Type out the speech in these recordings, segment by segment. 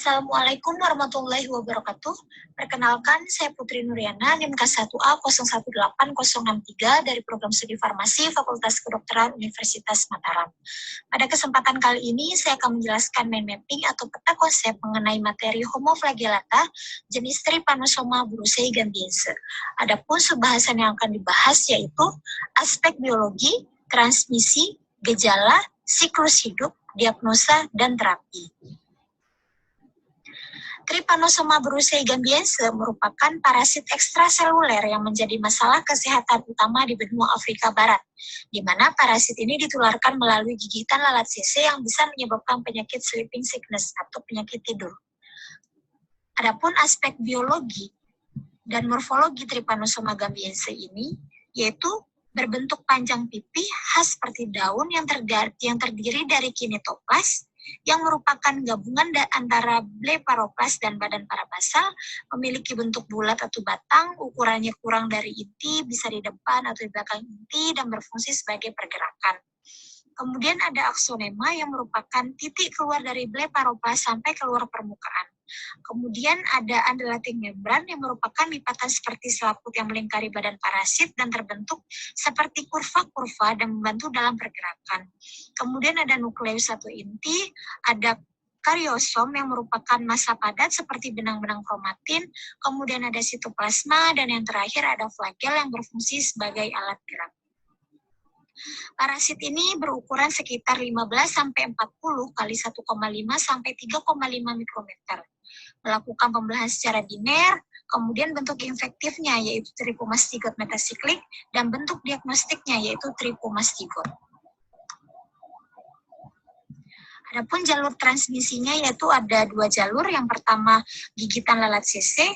Assalamualaikum warahmatullahi wabarakatuh. Perkenalkan, saya Putri Nuriana, NIM K1A 018063 dari Program Studi Farmasi Fakultas Kedokteran Universitas Mataram. Pada kesempatan kali ini, saya akan menjelaskan mind mapping atau peta konsep mengenai materi Homo flagellata jenis Trypanosoma brucei gambiense. Adapun subbahasan yang akan dibahas yaitu aspek biologi, transmisi, gejala, siklus hidup, diagnosa, dan terapi. Trypanosoma brucei gambiense merupakan parasit ekstraseluler yang menjadi masalah kesehatan utama di benua Afrika Barat, di mana parasit ini ditularkan melalui gigitan lalat CC yang bisa menyebabkan penyakit sleeping sickness atau penyakit tidur. Adapun aspek biologi dan morfologi Trypanosoma gambiense ini yaitu berbentuk panjang pipi khas seperti daun yang terdiri dari kinetoplas yang merupakan gabungan antara bleparoplas dan badan parabasal, memiliki bentuk bulat atau batang, ukurannya kurang dari inti, bisa di depan atau di belakang inti, dan berfungsi sebagai pergerakan. Kemudian ada aksonema yang merupakan titik keluar dari bleparoplas sampai keluar permukaan. Kemudian ada undulating membran yang merupakan lipatan seperti selaput yang melingkari badan parasit dan terbentuk seperti kurva-kurva dan membantu dalam pergerakan. Kemudian ada nukleus atau inti, ada karyosom yang merupakan massa padat seperti benang-benang kromatin, kemudian ada sitoplasma, dan yang terakhir ada flagel yang berfungsi sebagai alat gerak. Parasit ini berukuran sekitar 15-40 kali 1,5 sampai 3,5 mikrometer. Melakukan pembelahan secara biner, kemudian bentuk infektifnya yaitu Trypomastigot metasiklik dan bentuk diagnostiknya yaitu Trypomastigot. Adapun jalur transmisinya yaitu ada dua jalur. Yang pertama gigitan lalat CC.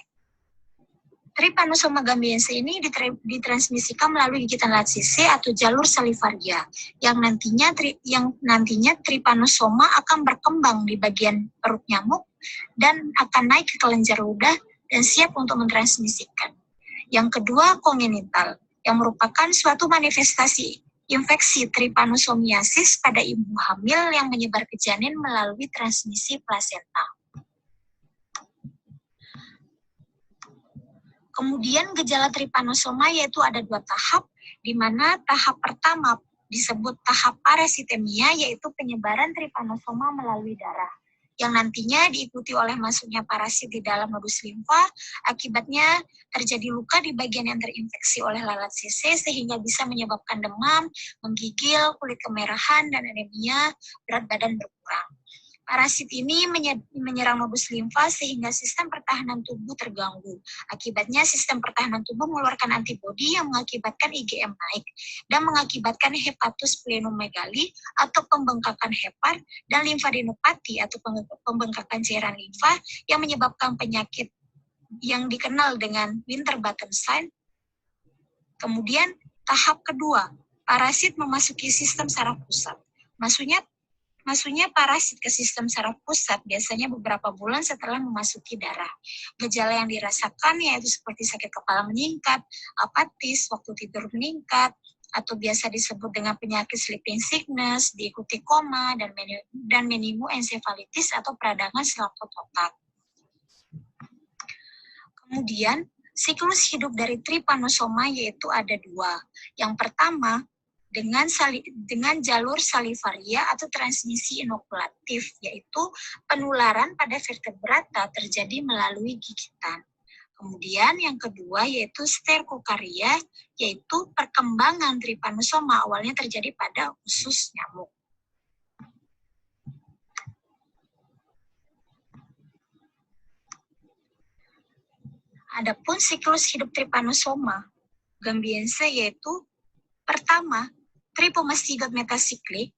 Trypanosoma gambiense ini ditransmisikan melalui gigitan lalat CC atau jalur salivaria yang nantinya Trypanosoma akan berkembang di bagian perut nyamuk dan akan naik ke kelenjar ludah dan siap untuk mentransmisikan. Yang kedua kongenital yang merupakan suatu manifestasi infeksi trypanosomiasis pada ibu hamil yang menyebar ke janin melalui transmisi plasenta. Kemudian gejala trypanosoma yaitu ada dua tahap, di mana tahap pertama disebut tahap parasitemia, yaitu penyebaran trypanosoma melalui darah, yang nantinya diikuti oleh masuknya parasit di dalam nodus limfa, akibatnya terjadi luka di bagian yang terinfeksi oleh lalat CC sehingga bisa menyebabkan demam, menggigil, kulit kemerahan, dan anemia, berat badan berkurang. Parasit ini menyerang nodus limfa sehingga sistem pertahanan tubuh terganggu. Akibatnya sistem pertahanan tubuh mengeluarkan antibodi yang mengakibatkan IgM naik dan mengakibatkan hepatus splenomegali atau pembengkakan hepar dan limfadenopati atau pembengkakan cairan limfa yang menyebabkan penyakit yang dikenal dengan Winterbottom sign. Kemudian tahap kedua, parasit memasuki sistem saraf pusat. Masuknya parasit ke sistem saraf pusat biasanya beberapa bulan setelah memasuki darah. Gejala yang dirasakan yaitu seperti sakit kepala meningkat, apatis, waktu tidur meningkat, atau biasa disebut dengan penyakit sleeping sickness, diikuti koma, dan meningoencephalitis atau peradangan selaput otak. Kemudian, siklus hidup dari Trypanosoma yaitu ada dua. Yang pertama, dengan jalur salivaria atau transmisi inokulatif, yaitu penularan pada vertebrata terjadi melalui gigitan. Kemudian yang kedua yaitu sterkokaria, yaitu perkembangan Trypanosoma awalnya terjadi pada usus nyamuk. Adapun siklus hidup Trypanosoma gambiense yaitu pertama, Trypomastigot metasiklik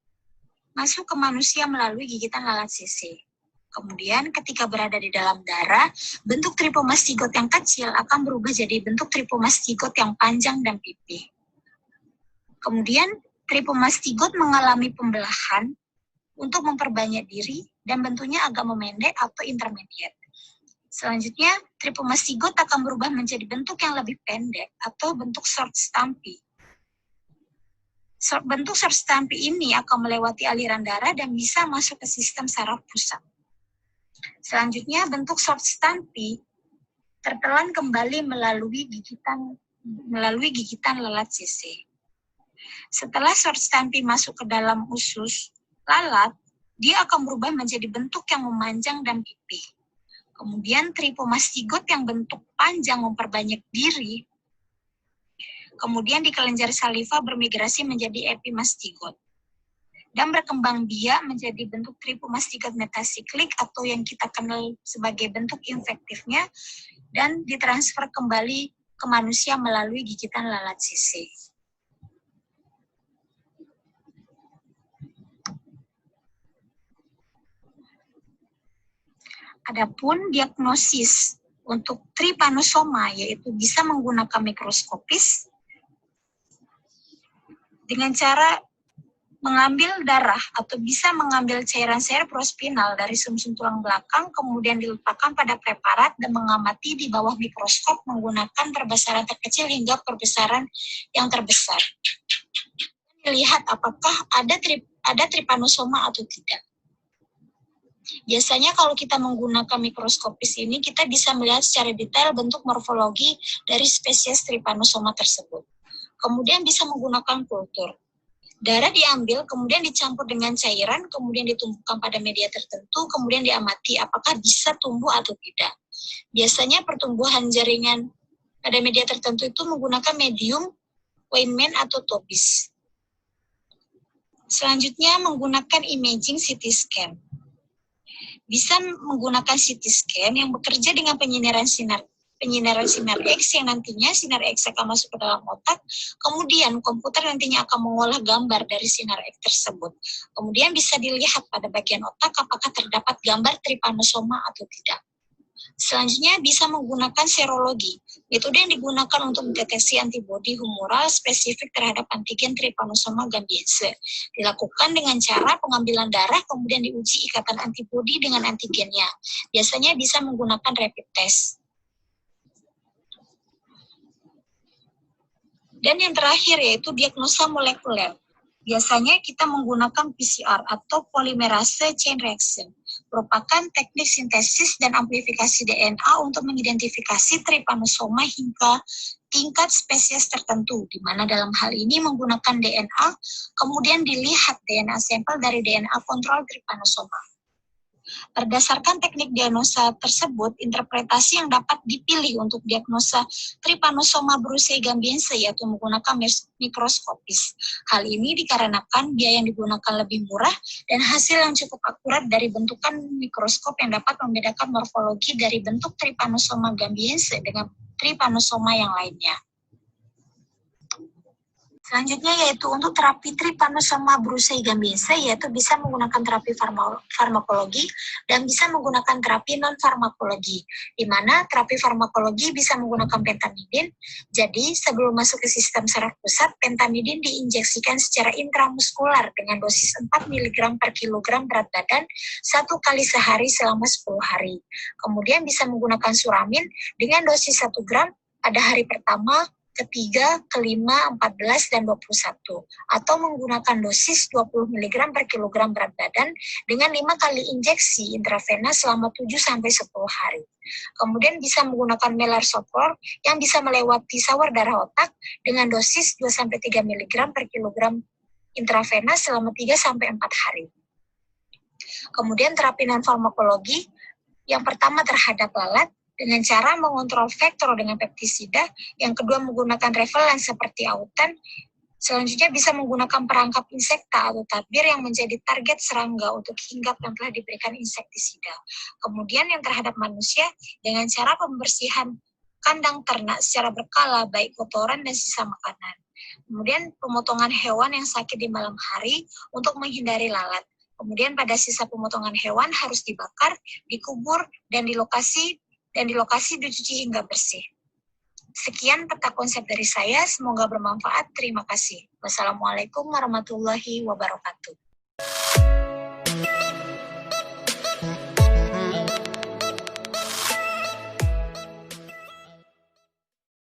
masuk ke manusia melalui gigitan lalat CC. Kemudian ketika berada di dalam darah, bentuk Trypomastigot yang kecil akan berubah jadi bentuk Trypomastigot yang panjang dan pipih. Kemudian Trypomastigot mengalami pembelahan untuk memperbanyak diri dan bentuknya agak memendek atau intermediate. Selanjutnya, Trypomastigot akan berubah menjadi bentuk yang lebih pendek atau bentuk short stumpy. Bentuk short stumpy ini akan melewati aliran darah dan bisa masuk ke sistem saraf pusat. Selanjutnya, bentuk substansi tertelan kembali melalui gigitan lalat CC. Setelah substansi masuk ke dalam usus lalat, dia akan berubah menjadi bentuk yang memanjang dan pipih. Kemudian tripomastigot yang bentuk panjang memperbanyak diri. Kemudian di kelenjar saliva bermigrasi menjadi epimastigot. Dan berkembang biak menjadi bentuk tripomastigot metasiklik atau yang kita kenal sebagai bentuk infektifnya, dan ditransfer kembali ke manusia melalui gigitan lalat CC. Adapun diagnosis untuk trypanosoma yaitu bisa menggunakan mikroskopis dengan cara mengambil darah atau bisa mengambil cairan cerebrospinal dari sumsum tulang belakang, kemudian diletakkan pada preparat dan mengamati di bawah mikroskop menggunakan perbesaran terkecil hingga perbesaran yang terbesar. Lihat apakah ada trypanosoma atau tidak. Biasanya kalau kita menggunakan mikroskopis ini, kita bisa melihat secara detail bentuk morfologi dari spesies trypanosoma tersebut. Kemudian bisa menggunakan kultur. Darah diambil, kemudian dicampur dengan cairan, kemudian ditumbuhkan pada media tertentu, kemudian diamati apakah bisa tumbuh atau tidak. Biasanya pertumbuhan jaringan pada media tertentu itu menggunakan medium Weinmann atau Tobis. Selanjutnya menggunakan imaging CT scan. Bisa menggunakan CT scan yang bekerja dengan penyinaran sinar X yang nantinya sinar X akan masuk ke dalam otak, kemudian komputer nantinya akan mengolah gambar dari sinar X tersebut. Kemudian bisa dilihat pada bagian otak apakah terdapat gambar trypanosoma atau tidak. Selanjutnya bisa menggunakan serologi, metode yang digunakan untuk mendeteksi antibodi humoral spesifik terhadap antigen trypanosoma gambiense. Dilakukan dengan cara pengambilan darah, kemudian diuji ikatan antibodi dengan antigennya. Biasanya bisa menggunakan rapid test. Dan yang terakhir yaitu diagnosa molekuler. Biasanya kita menggunakan PCR atau polymerase chain reaction, merupakan teknik sintesis dan amplifikasi DNA untuk mengidentifikasi trypanosoma hingga tingkat spesies tertentu, di mana dalam hal ini menggunakan DNA, kemudian dilihat DNA sampel dari DNA kontrol trypanosoma. Berdasarkan teknik diagnosa tersebut, interpretasi yang dapat dipilih untuk diagnosa trypanosoma brucei gambiense yaitu menggunakan mikroskopis. Hal ini dikarenakan biaya yang digunakan lebih murah dan hasil yang cukup akurat dari bentukan mikroskop yang dapat membedakan morfologi dari bentuk trypanosoma gambiense dengan trypanosoma yang lainnya. Selanjutnya yaitu untuk terapi trypanosoma brucei gambiense yaitu bisa menggunakan terapi farmakologi dan bisa menggunakan terapi non-farmakologi, di mana terapi farmakologi bisa menggunakan pentamidin. Jadi sebelum masuk ke sistem saraf pusat, pentamidin diinjeksikan secara intramuskular dengan dosis 4 mg per kilogram berat badan 1 kali sehari selama 10 hari. Kemudian bisa menggunakan suramin dengan dosis 1 gram pada hari pertama, ketiga, kelima, 14, dan 21, atau menggunakan dosis 20 mg per kilogram berat badan dengan 5 kali injeksi intravena selama 7-10 hari. Kemudian bisa menggunakan melarsoprol yang bisa melewati sawar darah otak dengan dosis 2-3 mg per kilogram intravena selama 3-4 hari. Kemudian terapi non-farmakologi yang pertama terhadap lalat, dengan cara mengontrol vektor dengan peptisida, yang kedua menggunakan revelan seperti autan, selanjutnya bisa menggunakan perangkap insekta atau tabir yang menjadi target serangga untuk hinggap yang telah diberikan insektisida. Kemudian yang terhadap manusia dengan cara pembersihan kandang ternak secara berkala, baik kotoran dan sisa makanan. Kemudian pemotongan hewan yang sakit di malam hari untuk menghindari lalat. Kemudian pada sisa pemotongan hewan harus dibakar, dikubur, dan di lokasi dicuci hingga bersih. Sekian peta konsep dari saya, semoga bermanfaat. Terima kasih. Wassalamualaikum warahmatullahi wabarakatuh.